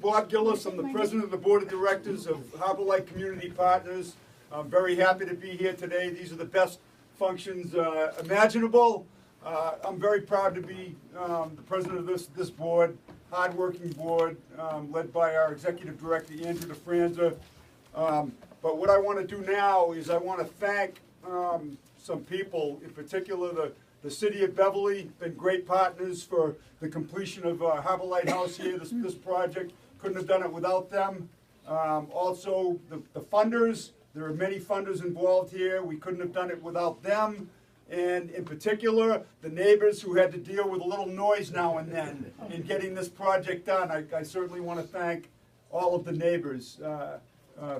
Bob Gillis. I'm the president of the board of directors of Harborlight Community Partners. I'm very happy to be here today. These are the best functions imaginable. I'm very proud to be the president of this board, hard-working board, led by our executive director, Andrew DeFranza. But what I want to do now is I want to thank some people, in particular the City of Beverly, been great partners for the completion of Harborlight House here, this project. Couldn't have done it without them. Also, the funders, there are many funders involved here. We couldn't have done it without them. And in particular, the neighbors who had to deal with a little noise now and then in getting this project done. I certainly want to thank all of the neighbors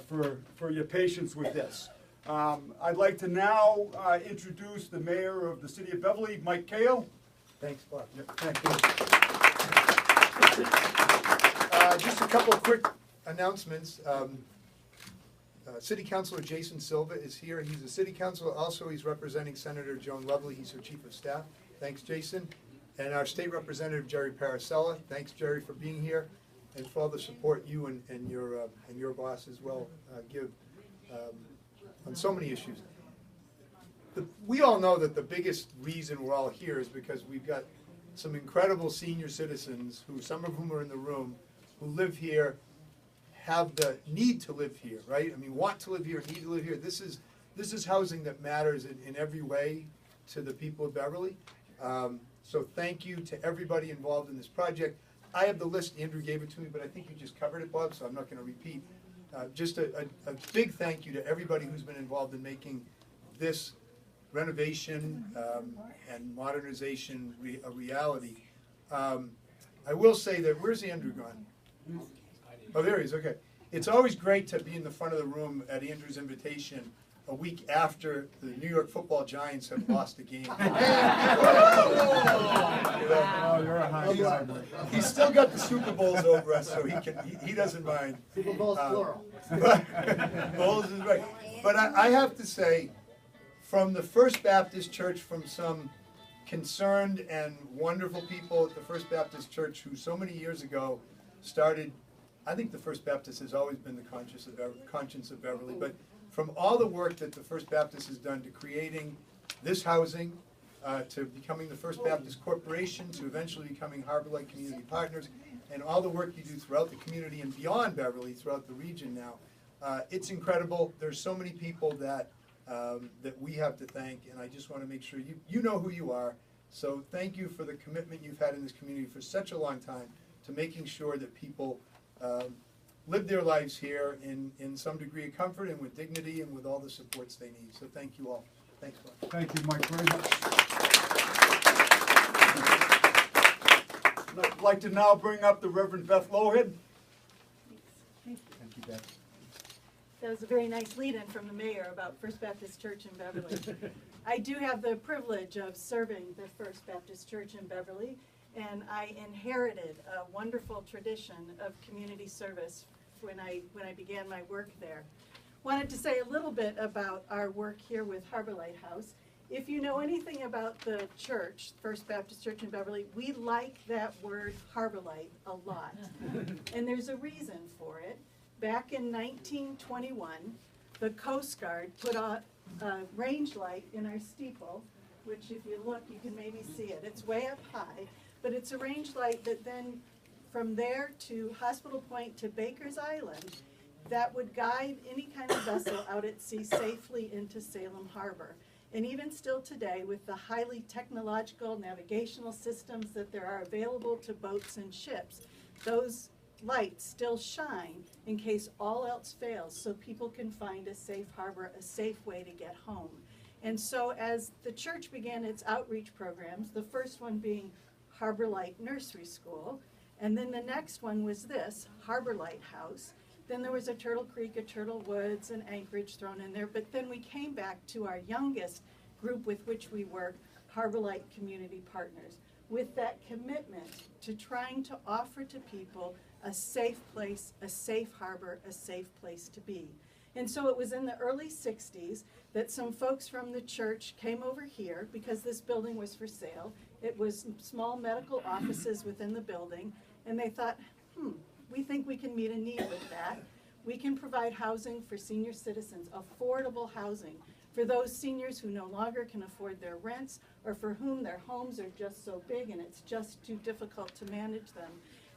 for your patience with this. I'd like to now introduce the mayor of the City of Beverly, Mike Cahill. Thanks, Bob. Yep, thank you. Just a couple of quick announcements. City Councilor Jason Silva is here. He's a city councilor. Also, he's representing Senator Joan Lovely. He's her chief of staff. Thanks, Jason. And our state representative, Jerry Paracella. Thanks, Jerry, for being here and for all the support you and your boss as well give on so many issues. We all know that the biggest reason we're all here is because we've got some incredible senior citizens, who some of whom are in the room, who live here, have the need to live here, right? I mean, want to live here, need to live here. This is housing that matters in every way to the people of Beverly. So thank you to everybody involved in this project. I have the list, Andrew gave it to me, but I think you just covered it, Bob, so I'm not going to repeat. Just a big thank you to everybody who's been involved in making this renovation and modernization a reality. I will say that, where's Andrew gone? Oh, there he is, okay. It's always great to be in the front of the room at Andrew's invitation a week after the New York Football Giants have lost a game. Oh, you're a high guy. He's still got the Super Bowls over us, so he doesn't mind. Super Bowls plural. Bowls is right. But I have to say, from the First Baptist Church, from some concerned and wonderful people at the First Baptist Church who so many years ago started, I think the First Baptist has always been the conscience of Beverly, but from all the work that the First Baptist has done to creating this housing, to becoming the First Baptist Corporation, to eventually becoming Harborlight Community Partners, and all the work you do throughout the community and beyond Beverly, throughout the region now, it's incredible. There's so many people that we have to thank, and I just want to make sure you know who you are. So thank you for the commitment you've had in this community for such a long time to making sure that people live their lives here in some degree of comfort and with dignity and with all the supports they need. So thank you all. Thanks, Bob. Thank you, Mike, very much. I'd like to now bring up the Reverend Beth Lowhead. Thank you, Beth. That was a very nice lead-in from the mayor about First Baptist Church in Beverly. I do have the privilege of serving the First Baptist Church in Beverly, and I inherited a wonderful tradition of community service when I began my work there. Wanted to say a little bit about our work here with Harborlight House. If you know anything about the church, First Baptist Church in Beverly, we like that word Harborlight a lot. And there's a reason for it. Back in 1921, the Coast Guard put a range light in our steeple, which if you look, you can maybe see it. It's way up high, but it's a range light that then from there to Hospital Point to Baker's Island, that would guide any kind of vessel out at sea safely into Salem Harbor. And even still today, with the highly technological navigational systems that there are available to boats and ships, those lights still shine in case all else fails, so people can find a safe harbor, a safe way to get home. And so as the church began its outreach programs, the first one being Harborlight Nursery School, and then the next one was this, Harborlight House. Then there was a Turtle Creek, a Turtle Woods, and Anchorage thrown in there, but then we came back to our youngest group with which we work, Harborlight Community Partners, with that commitment to trying to offer to people a safe place, a safe harbor, a safe place to be. And so it was in the early 60s that some folks from the church came over here because this building was for sale. It was small medical offices within the building, and they thought, we think we can meet a need with that. We can provide housing for senior citizens, affordable housing, for those seniors who no longer can afford their rents or for whom their homes are just so big and it's just too difficult to manage them.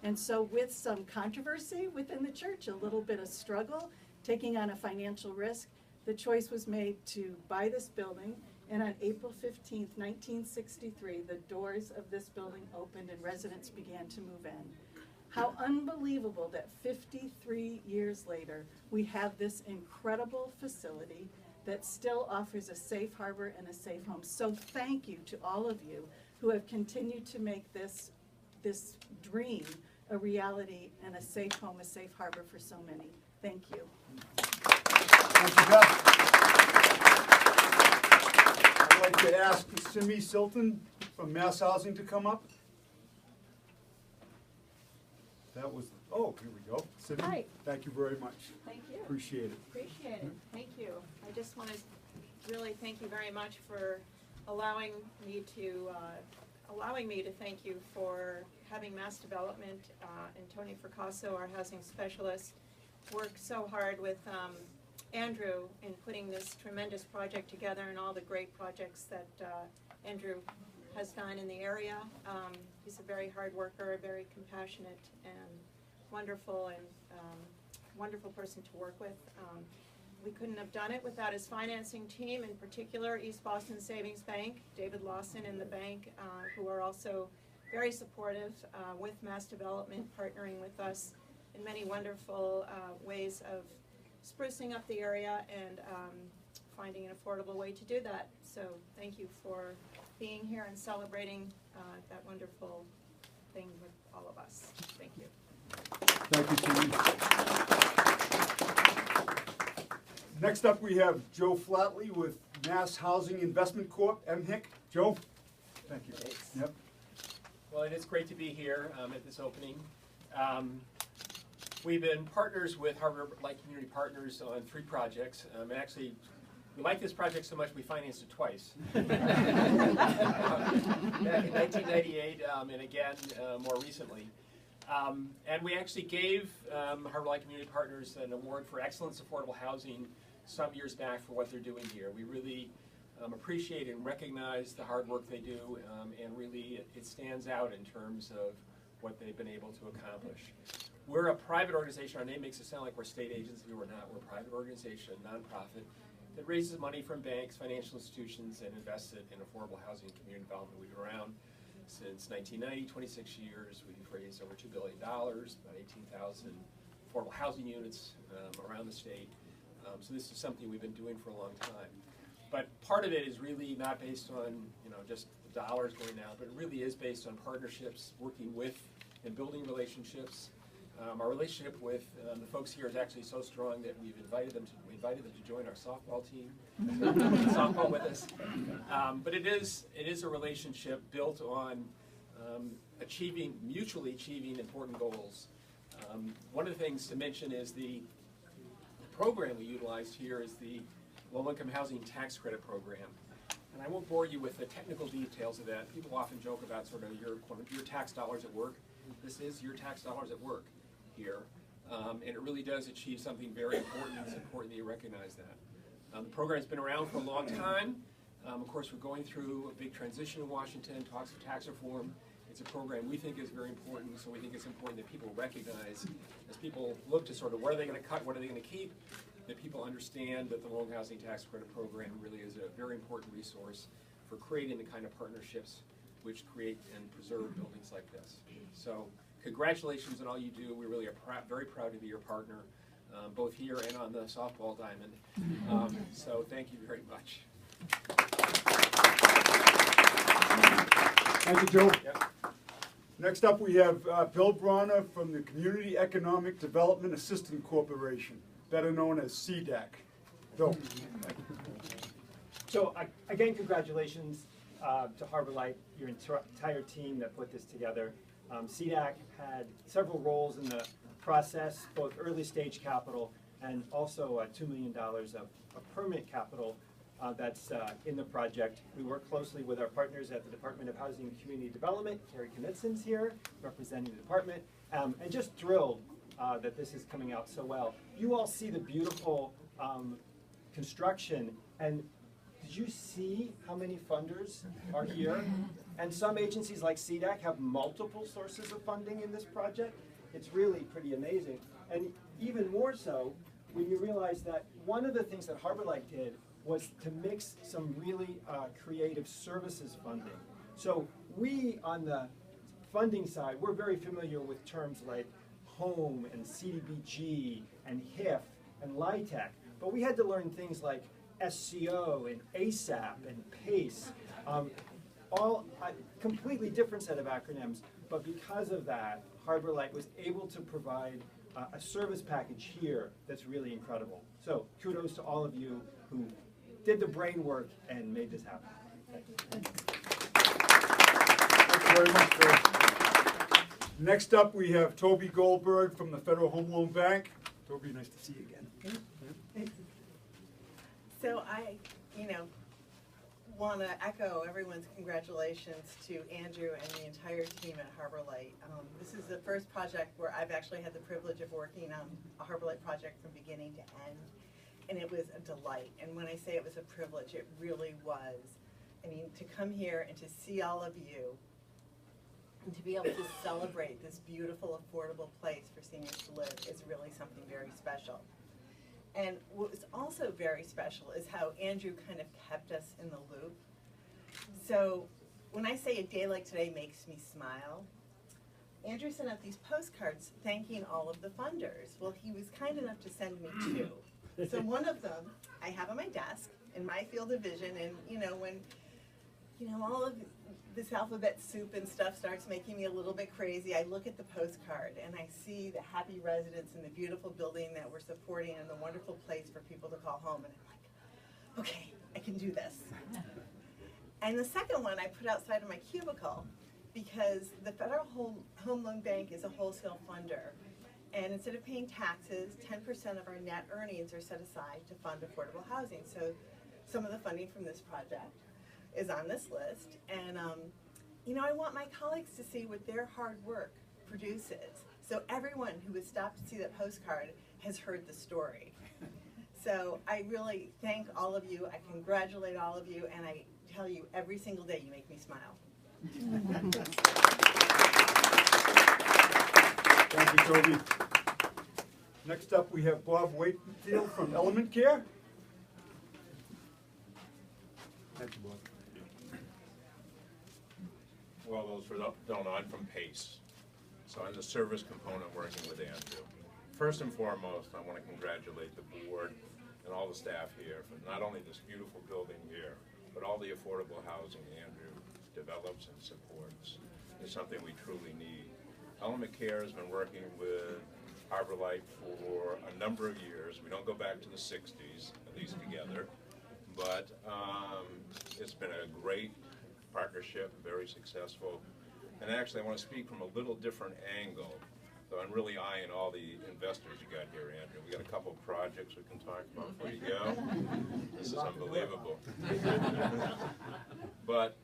And so with some controversy within the church, a little bit of struggle, taking on a financial risk, the choice was made to buy this building. And on April 15th, 1963, the doors of this building opened and residents began to move in. How unbelievable that 53 years later, we have this incredible facility that still offers a safe harbor and a safe home. So thank you to all of you who have continued to make this dream a reality and a safe home, a safe harbor for so many. Thank you. Thank you, Beth. I'd like to ask Simmee Silton from Mass Housing to come up. That was, oh, here we go. Simmee, Hi. thank you very much. Thank you. Appreciate it. Appreciate it. Thank you. I just want to really thank you very much for allowing me to thank you for having MassDevelopment and Tony Fracasso, our housing specialist, work so hard with Andrew in putting this tremendous project together and all the great projects that Andrew has done in the area. He's a very hard worker, a very compassionate and wonderful person to work with. We couldn't have done it without his financing team, in particular East Boston Savings Bank, David Lawson and the bank, who are also very supportive with MassDevelopment, partnering with us in many wonderful ways of sprucing up the area and finding an affordable way to do that. So thank you for being here and celebrating that wonderful thing with all of us. Thank you. Thank you, Simmee. Next up, we have Joe Flatley with Mass Housing Investment Corp., MHIC. Joe? Thank you. Thanks. Yep. Well, it is great to be here at this opening. We've been partners with Harborlight Community Partners on 3 projects. And actually, we like this project so much we financed it twice. Back in 1998 and again more recently. And we actually gave Harborlight Community Partners an award for excellence affordable housing some years back for what they're doing here. We really appreciate and recognize the hard work they do, and really it stands out in terms of what they've been able to accomplish. We're a private organization. Our name makes it sound like we're state agency. We're not. We're a private organization, nonprofit, that raises money from banks, financial institutions, and invests it in affordable housing and community development. We've been around since 1990, 26 years. We've raised over $2 billion, about 18,000 affordable housing units around the state. So this is something we've been doing for a long time. But part of it is really not based on just the dollars going out, but it really is based on partnerships, working with and building relationships. Our relationship with the folks here is actually so strong that we invited them to join our softball team, softball with us. But it is a relationship built on mutually achieving important goals. One of the things to mention is the program we utilized here is the Low-Income Housing Tax Credit Program. And I won't bore you with the technical details of that. People often joke about sort of your tax dollars at work. This is your tax dollars at work here. And it really does achieve something very important. It's important that you recognize that. The program's been around for a long time. Of course, we're going through a big transition in Washington, talks of tax reform. It's a program we think is very important, so we think it's important that people recognize, as people look to sort of what are they going to cut, what are they going to keep, that people understand that the Low Housing Tax Credit Program really is a very important resource for creating the kind of partnerships which create and preserve buildings like this. So congratulations on all you do. We really are very proud to be your partner, both here and on the softball diamond. So thank you very much. Thank you, Joe. Yep. Next up, we have Bill Brauner from the Community Economic Development Assistance Corporation, better known as CDAC. Bill. So again, congratulations to Harborlight, your entire team that put this together. CDAC had several roles in the process, both early stage capital and also $2 million of permanent capital that's in the project. We work closely with our partners at the Department of Housing and Community Development. Carrie Knitson's here representing the department, and just thrilled that this is coming out so well. You all see the beautiful construction, and did you see how many funders are here? And some agencies like CDAC have multiple sources of funding in this project. It's really pretty amazing. And even more so, when you realize that one of the things that Harborlight did was to mix some really creative services funding. So we, on the funding side, we're very familiar with terms like home and CDBG and HIF and LIHTC, but we had to learn things like SCO and ASAP and PACE, all a completely different set of acronyms, but because of that, Harborlight was able to provide a service package here that's really incredible. So kudos to all of you who did the brain work and made this happen. Thank you. Thank you very much, Phil. Next up, we have Toby Goldberg from the Federal Home Loan Bank. Toby, nice to see you again. So I, want to echo everyone's congratulations to Andrew and the entire team at Harborlight. This is the first project where I've actually had the privilege of working on a Harborlight project from beginning to end, and it was a delight. And when I say it was a privilege, it really was. I mean, to come here and to see all of you, and to be able to celebrate this beautiful, affordable place for seniors to live is really something very special. And what was also very special is how Andrew kind of kept us in the loop. So when I say a day like today makes me smile, Andrew sent out these postcards thanking all of the funders. Well, he was kind enough to send me 2. So one of them I have on my desk in my field of vision, and when all of this alphabet soup and stuff starts making me a little bit crazy, I look at the postcard and I see the happy residents and the beautiful building that we're supporting and the wonderful place for people to call home, and I'm like, okay, I can do this. And the second one I put outside of my cubicle because the Federal Home Loan Bank is a wholesale funder, and instead of paying taxes, 10% of our net earnings are set aside to fund affordable housing. So some of the funding from this project is on this list, and I want my colleagues to see what their hard work produces. So everyone who has stopped to see that postcard has heard the story. So I really thank all of you, I congratulate all of you, and I tell you every single day you make me smile. Thank you, Toby. Next up, we have Bob Wakefield from Element Care. Thank you, Bob. Well, those who don't know, I'm from PACE. So I'm the service component working with Andrew. First and foremost, I want to congratulate the board and all the staff here for not only this beautiful building here, but all the affordable housing Andrew develops and supports. It's something we truly need. Element Care has been working with Harborlight for a number of years. We don't go back to the 60s, at least together, but it's been a great partnership, very successful. And actually, I want to speak from a little different angle, though I'm really eyeing all the investors you got here, Andrew. We got a couple of projects we can talk about before you go. This is unbelievable. But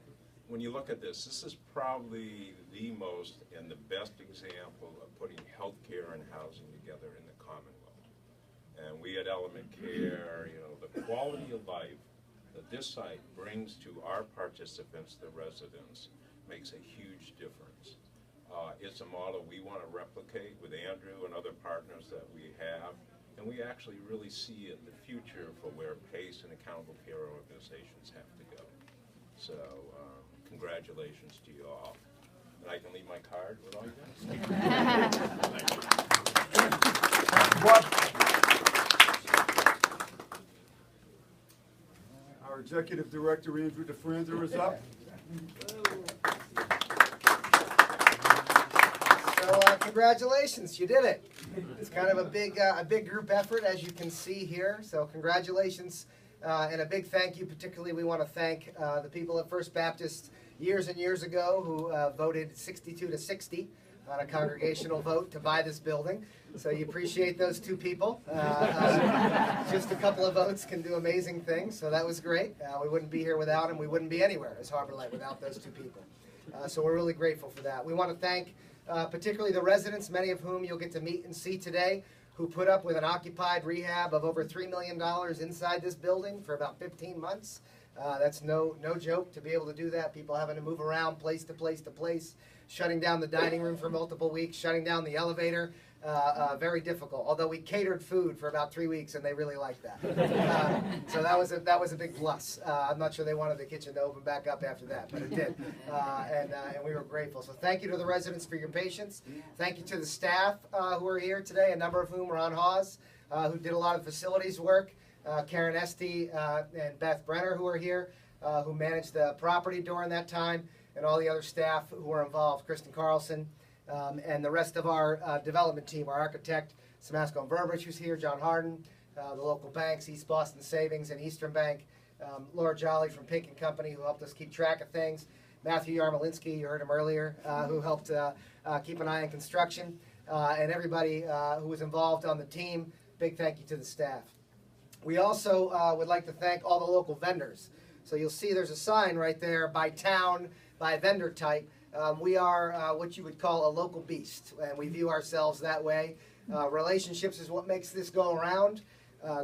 when you look at this is probably the most and the best example of putting healthcare and housing together in the Commonwealth. And we at Element Care, the quality of life that this site brings to our participants, the residents, makes a huge difference. It's a model we want to replicate with Andrew and other partners that we have, and we actually really see in the future for where PACE and accountable care organizations have to go. So congratulations to you all. And I can leave my card with all you guys. Thank you. Our Executive Director, Andrew DeFranza, is up. So congratulations, you did it. It's kind of a big group effort, as you can see here. So congratulations, and a big thank you. Particularly, we want to thank the people at First Baptist years and years ago who voted 62 to 60 on a congregational vote to buy this building. So you appreciate those two people. Just a couple of votes can do amazing things. So that was great. We wouldn't be here without them. We wouldn't be anywhere as Harborlight without those two people. So we're really grateful for that. We want to thank particularly the residents, many of whom you'll get to meet and see today, who put up with an occupied rehab of over $3 million inside this building for about 15 months. That's no joke to be able to do that. People having to move around place to place to place, shutting down the dining room for multiple weeks, shutting down the elevator. Very difficult. Although we catered food for about 3 weeks, and they really liked that. So that was a big plus. I'm not sure they wanted the kitchen to open back up after that, but it did, and we were grateful. So thank you to the residents for your patience. Thank you to the staff who are here today, a number of whom are on Hawes, who did a lot of facilities work. Karen Estee and Beth Brauner, who are here, who managed the property during that time, and all the other staff who were involved, Kristen Carlson, and the rest of our development team, our architect, Samasco and Burbridge, who's here, John Harden, the local banks, East Boston Savings and Eastern Bank, Laura Jolly from Pink & Company, who helped us keep track of things, Matthew Yarmolinsky, you heard him earlier, who helped keep an eye on construction, and everybody who was involved on the team. Big thank you to the staff. We also would like to thank all the local vendors. So you'll see there's a sign right there by town, by vendor type. We are what you would call a local beast, and we view ourselves that way. Relationships is what makes this go around.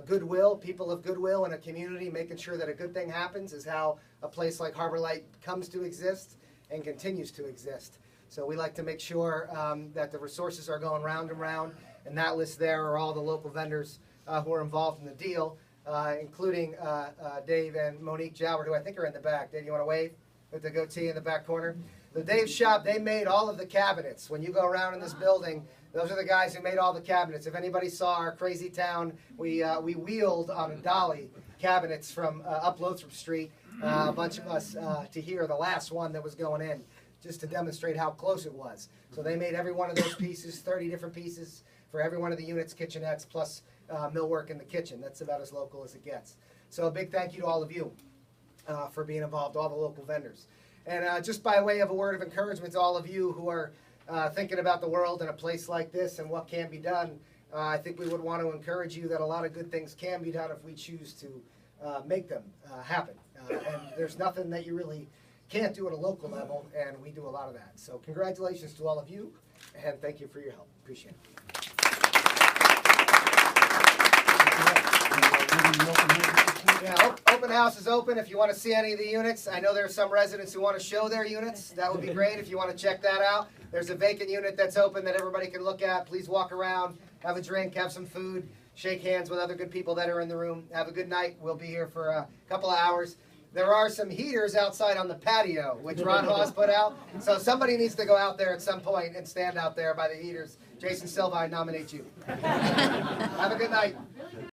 Goodwill, people of goodwill in a community, making sure that a good thing happens is how a place like Harborlight comes to exist and continues to exist. So we like to make sure that the resources are going round and round, and that list there are all the local vendors who are involved in the deal, including Dave and Monique Joward, who I think are in the back. Dave, you want to wave with the goatee in the back corner? The Dave Shop, they made all of the cabinets. When you go around in this building, those are the guys who made all the cabinets. If anybody saw our crazy town, we wheeled on a dolly cabinets from up Lothrop Street, a bunch of us to here, the last one that was going in, just to demonstrate how close it was. So they made every one of those pieces, 30 different pieces for every one of the units, kitchenettes, plus millwork in the kitchen. That's about as local as it gets. So a big thank you to all of you for being involved, all the local vendors. And just by way of a word of encouragement to all of you who are thinking about the world in a place like this and what can be done, I think we would want to encourage you that a lot of good things can be done if we choose to make them happen. And there's nothing that you really can't do at a local level, and we do a lot of that. So congratulations to all of you, and thank you for your help. Appreciate it. Yeah, open house is open if you want to see any of the units. I know there are some residents who want to show their units. That would be great if you want to check that out. There's a vacant unit that's open that everybody can look at. Please walk around, have a drink, have some food, shake hands with other good people that are in the room. Have a good night. We'll be here for a couple of hours. There are some heaters outside on the patio, which Ron Hawes put out. So somebody needs to go out there at some point and stand out there by the heaters. Jason Silva, I nominate you. Have a good night.